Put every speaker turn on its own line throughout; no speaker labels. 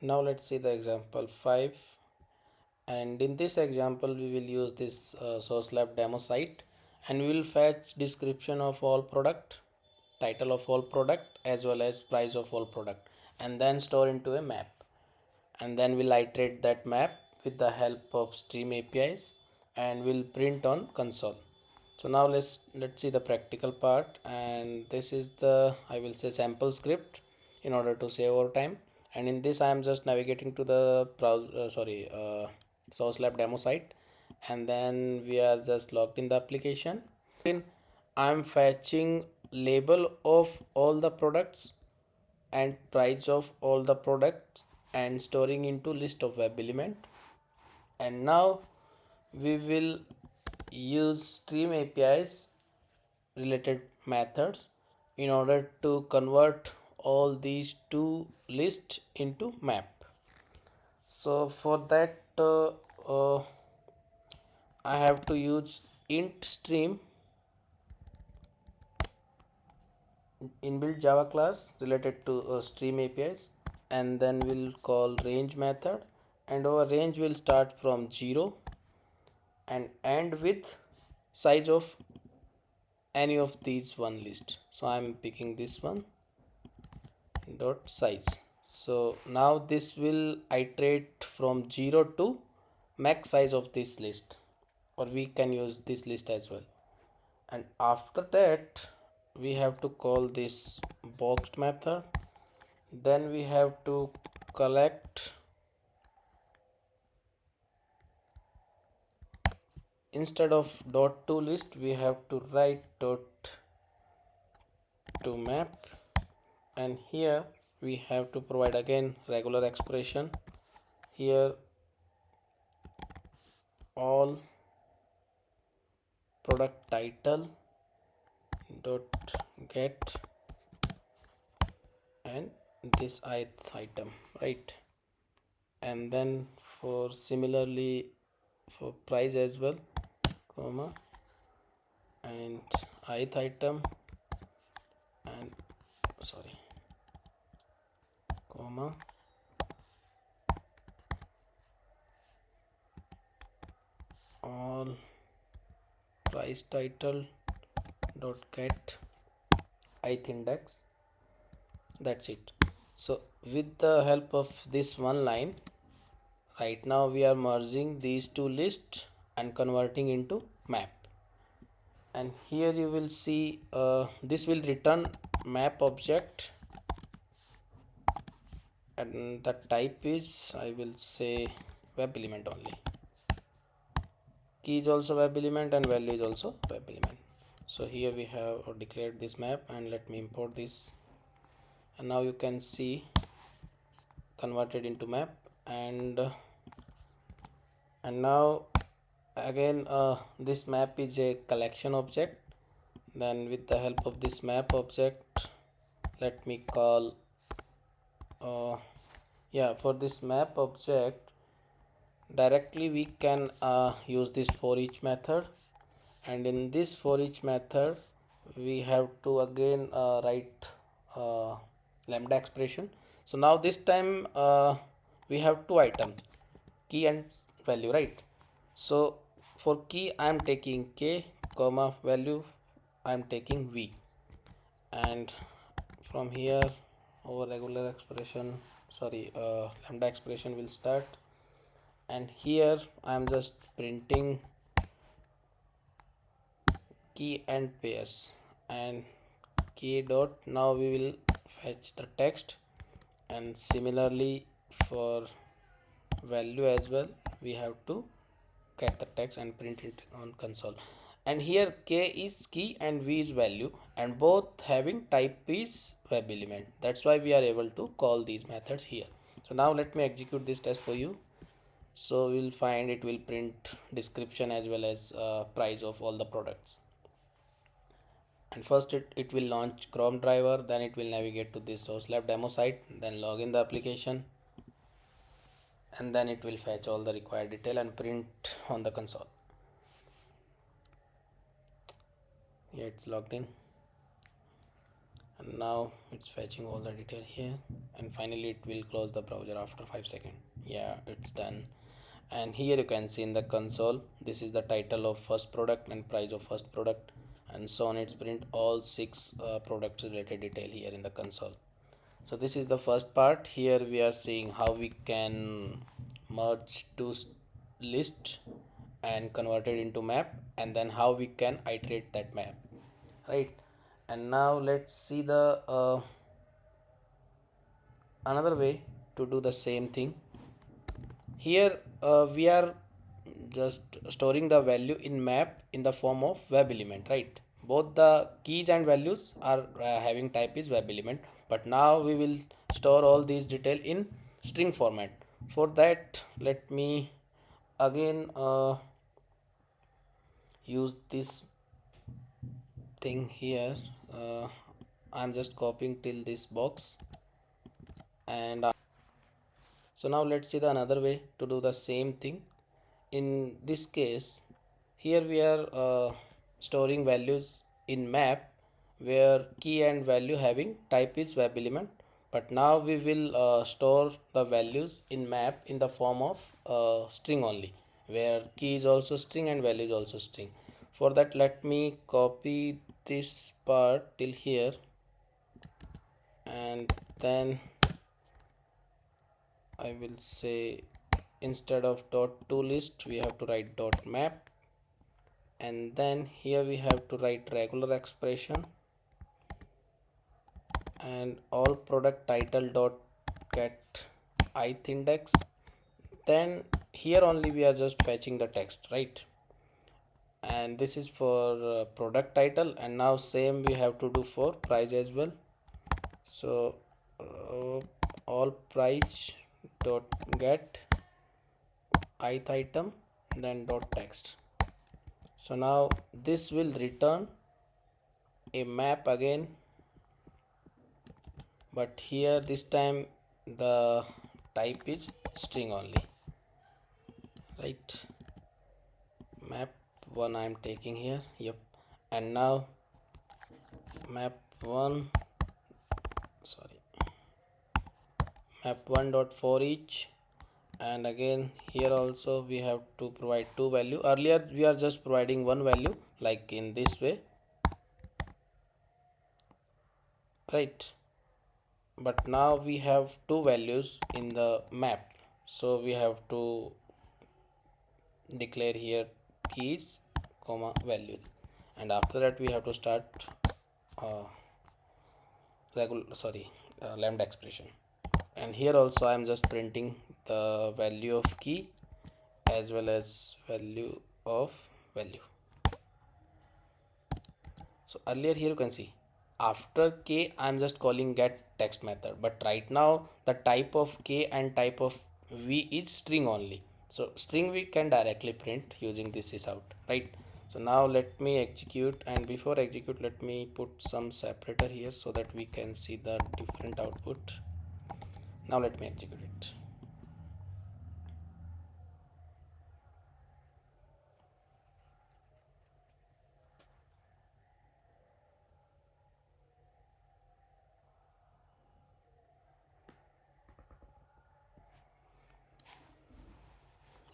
Now let's see the example 5, and in this example we will use this source lab demo site, and we will fetch description of all product, title of all product, as well as price of all product, and then store into a map, and then we'll iterate that map with the help of stream APIs, and we'll print on console. So now let's see the practical part, and this is the, I will say, sample script in order to save our time. And in this I am just navigating to the source lab demo site, and then we are just logged in the application. I am fetching label of all the products and price of all the products and storing into list of web element. And now we will use stream APIs related methods in order to convert all these two lists into map. So for that I have to use int stream inbuilt Java class related to stream APIs, and then we'll call range method, and our range will start from 0 and end with size of any of these one list. So I'm picking this one dot size. So now this will iterate from 0 to max size of this list, or we can use this list as well. And after that we have to call this boxed method. Then we have to collect, instead of dot to list we have to write dot to map, and here we have to provide again regular expression. Here all product title dot get and this ith item, right? And then for similarly for price as well, comma, and ith item, and sorry, comma, all price title dot get ith index. That's it. So with the help of this one line, right now we are merging these two lists and converting into map. And here you will see this will return map object, and the type is, I will say, web element only. Key is also web element and value is also web element. So here we have declared this map, and let me import this, and now you can see converted into map. And now again this map is a collection object. Then with the help of this map object, let me call for this map object directly we can use this ForEach method, and in this ForEach method we have to again write Lambda expression. So now this time we have two items, key and value, right? So for key I am taking k, comma, value I am taking v, and from here our regular expression, Lambda expression will start, and here I am just printing key and pairs, and key dot, now we will fetch the text, and similarly for value as well we have to get the text and print it on console. And here k is key and v is value, and both having type is web element. That's why we are able to call these methods here. So now let me execute this test for you. So we'll find it will print description as well as price of all the products. And first it will launch Chrome driver, then it will navigate to this source lab demo site, then log in the application, and then it will fetch all the required detail and print on the console. Yeah, it's logged in. and now it's fetching all the detail here, and finally it will close the browser after 5 seconds. Yeah, it's done. And here you can see in the console, this is the title of first product and price of first product, and so on. It's print all 6 product related detail here in the console. So this is the first part. Here we are seeing how we can merge two list and convert it into map, and then how we can iterate that map, right? And now let's see the another way to do the same thing. Here we are just storing the value in map in the form of web element, right? Both the keys and values are having type is web element, but now we will store all these detail in string format. For that, let me again use this thing here. I'm just copying till this box, and so now let's see the another way to do the same thing. In this case, here we are storing values in map where key and value having type is web element, but now we will store the values in map in the form of string only, where key is also string and value is also string. For that, let me copy this part till here, and then I will say instead of dot to list we have to write dot map, and then here we have to write regular expression and all product title dot get ith index. Then here only we are just fetching the text, right? And this is for product title, and now same we have to do for price as well. So all price dot get ith item, then dot text. So now this will return a map again, but here this time the type is string only, right? Map 1 I am taking here, yep. And now map 1, sorry, map 1 dot for each, and again here also we have to provide two value. Earlier we are just providing one value like in this way, right? But now we have two values in the map, so we have to declare here keys comma values, and after that we have to start uh, lambda expression. And here also I am just printing the value of key as well as value of value. So earlier here you can see after k I am just calling get text method, but right now the type of k and type of v is string only. So string we can directly print using this is out, right? So now let me execute, and before execute let me put some separator here so that we can see the different output. Now let me execute it.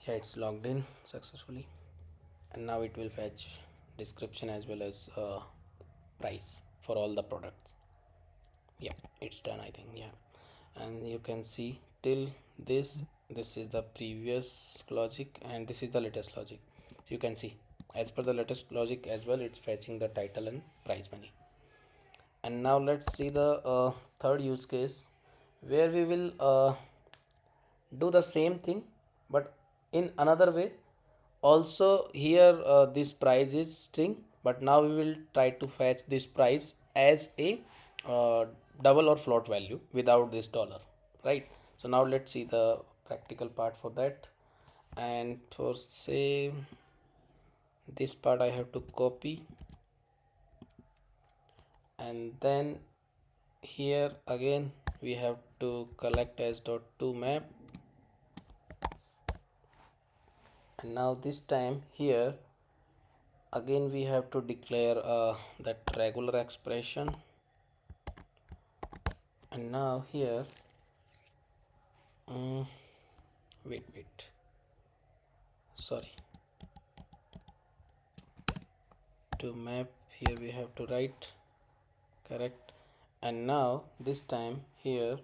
Yeah, it's logged in successfully, and now it will fetch description as well as price for all the products. Yeah, it's done I think. Yeah, and you can see till this is the previous logic and this is the latest logic. So you can see as per the latest logic as well, it's fetching the title and price money. And now let's see the third use case where we will do the same thing but in another way. Also here this price is string, but now we will try to fetch this price as a double or float value without this dollar, right? So now let's see the practical part for that. And for say this part I have to copy, and then here again we have to collect as dot to map, and now this time here again we have to declare that regular expression And now here wait, sorry, to map, here we have to write correct. And now this time here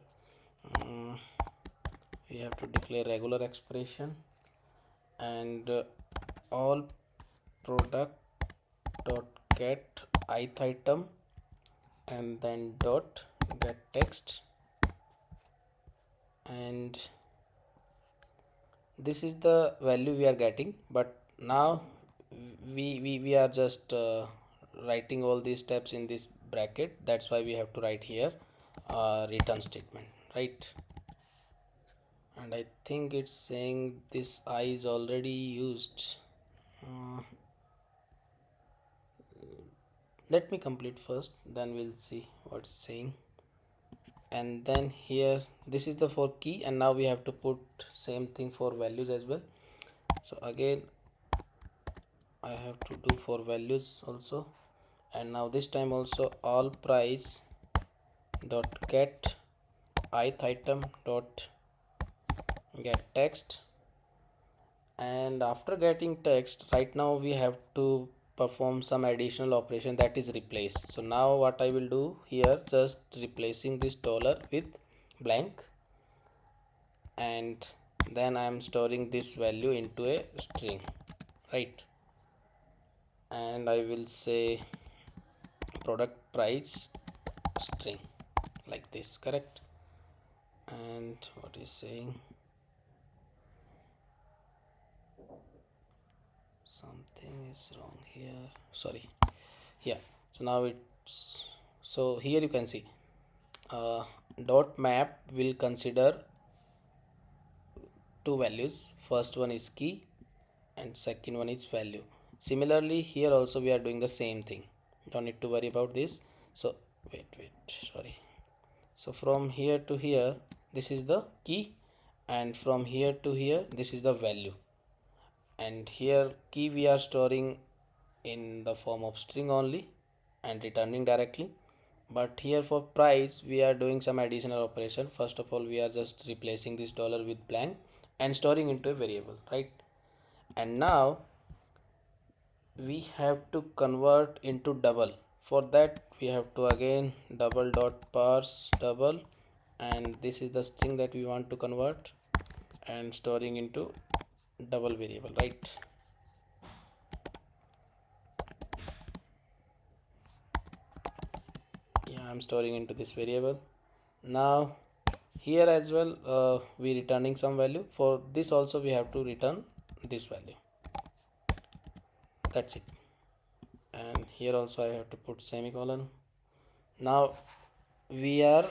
we have to declare regular expression, and all product dot get ith item, and then dot get text, and this is the value we are getting. But now we are just writing all these steps in this bracket. That's why we have to write here return statement, right? And I think it's saying this I is already used. Let me complete first, then we'll see what it's saying. And then here this is the for key, and now we have to put same thing for values as well. So again I have to do for values also, and now this time also all price dot get ith item dot get text. And after getting text, right now we have to perform some additional operation, that is replace. So now what I will do here, just replacing this dollar with blank, and then I am storing this value into a string, right? And I will say product price string like this, correct? And what is saying, something is wrong here, sorry. Yeah, so now it's, so here you can see dot map will consider two values, first one is key and second one is value. Similarly here also we are doing the same thing, don't need to worry about this. So wait, sorry. So from here to here this is the key, and from here to here this is the value, and here key we are storing in the form of string only and returning directly. But here for price we are doing some additional operation. First of all we are just replacing this dollar with blank and storing into a variable, right? And now we have to convert into double. For that we have to again double dot parse double, and this is the string that we want to convert and storing into double variable, right? Yeah, I'm storing into this variable. Now here as well we returning some value. For this also we have to return this value, that's it. And here also I have to put semicolon. Now we are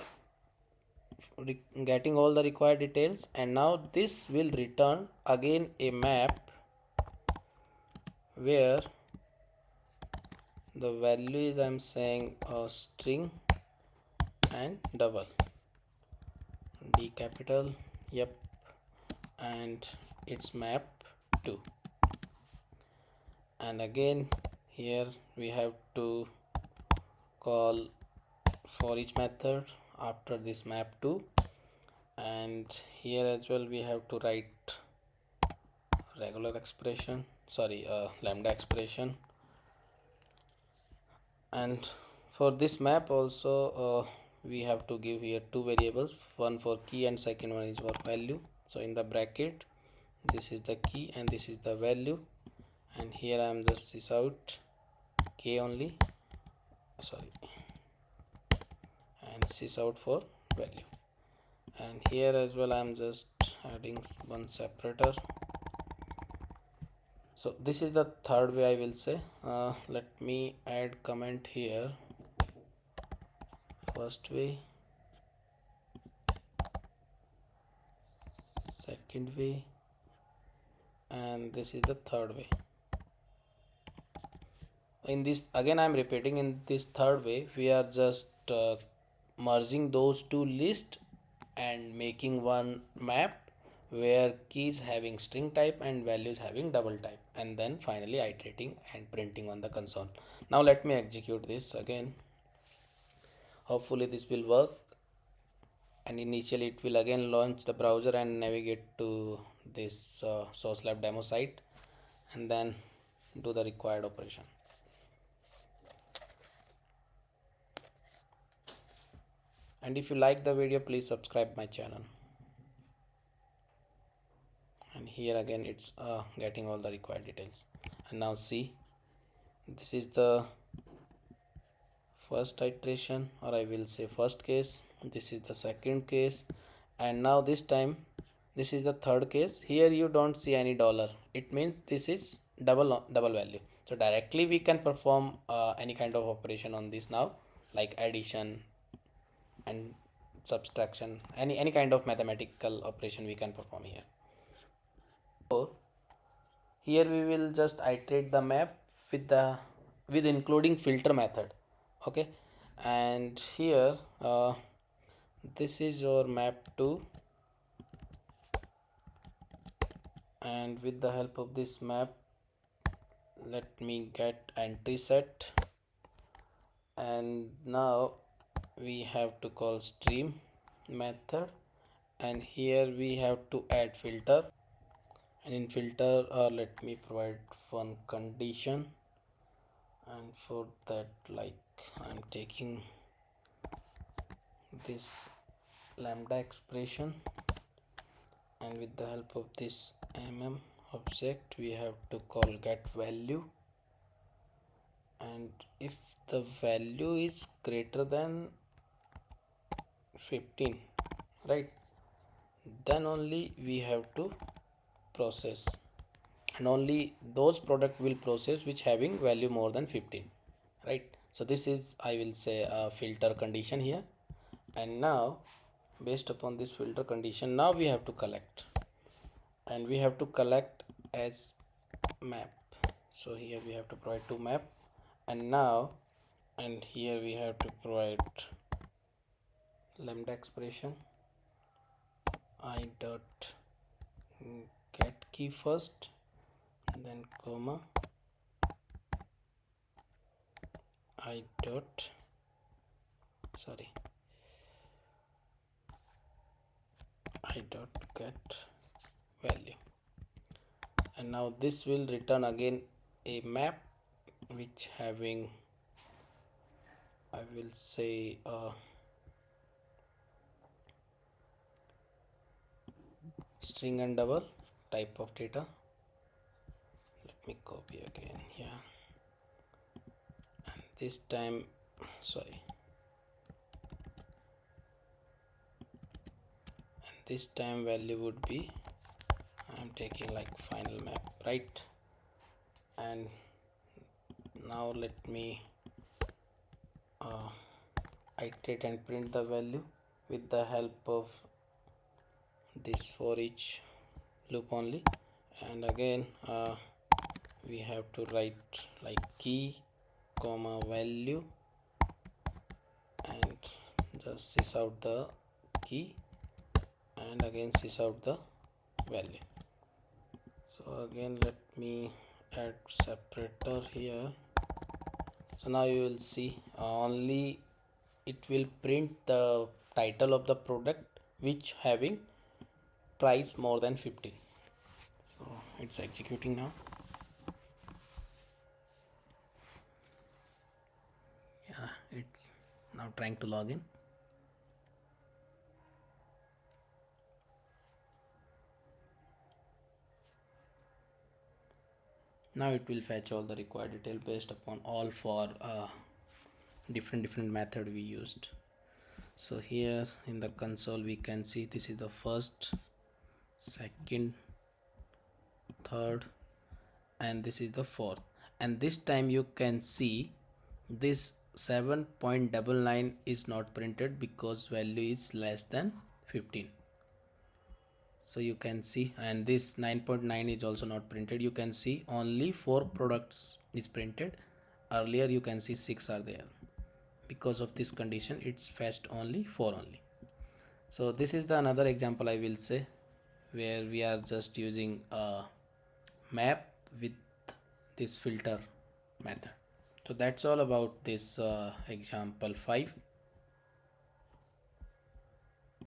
getting all the required details, and now this will return again a map where the value is, I'm saying a string and double D capital, yep, and it's map 2. And again here we have to call for each method after this map 2, and here as well we have to write regular expression, sorry, lambda expression. And for this map also we have to give here two variables, one for key and second one is for value. So in the bracket this is the key and this is the value, and here I am just sys out k only, sorry, and sys out for value. And here as well I am just adding one separator. So this is the third way I will say. Let me add comment here. First way, second way, and this is the third way. In this again I am repeating, in this third way we are just merging those two lists and making one map where keys having string type and values having double type, and then finally iterating and printing on the console. Now let me execute this again. Hopefully this will work. and initially it will again launch the browser and navigate to this source lab demo site and then do the required operation. And if you like the video, please subscribe my channel. And here again it's getting all the required details. And now see, this is the first iteration, or I will say first case. This is the second case, and now this time this is the third case. Here you don't see any dollar. It means this is double value. So directly we can perform any kind of operation on this now, like addition and subtraction, any kind of mathematical operation we can perform here. So here we will just iterate the map with including filter method. Okay, and here this is your map 2, and with the help of this map, let me get entry set, and now we have to call stream method, and here we have to add filter, and in filter let me provide one condition, and for that, like, I'm taking this Lambda Expression, and with the help of this object we have to call get value, and if the value is greater than 15, right, then only we have to process, and only those product will process which having value more than 15, right. So this is, I will say, a filter condition here. And now based upon this filter condition, now we have to collect, and we have to collect as map. So here we have to provide two map, and now, and here we have to provide Lambda Expression I dot get key first, then comma I dot get value, and now this will return again a map which having, I will say, string and double type of data. Let me copy again here, and this time, and this time value would be, I'm taking like final map, right. And now let me iterate and print the value with the help of this ForEach loop only. And again we have to write like key comma value, and just sys out the key, and again sys out the value. So again let me add separator here. So now you will see only it will print the title of the product which having price more than 15. So it's executing now. Yeah, it's now trying to log in. Now it will fetch all the required detail based upon all for different method we used. So here in the console we can see this is the first, second, third, and this is the fourth, and this time you can see this 7.99 is not printed because value is less than 15. So you can see, and this 9.9 is also not printed. You can see only 4 products is printed. Earlier you can see 6 are there. Because of this condition it's fetched only 4 only. So this is the another example, I will say, where we are just using a map with this filter method. So that's all about this example 5.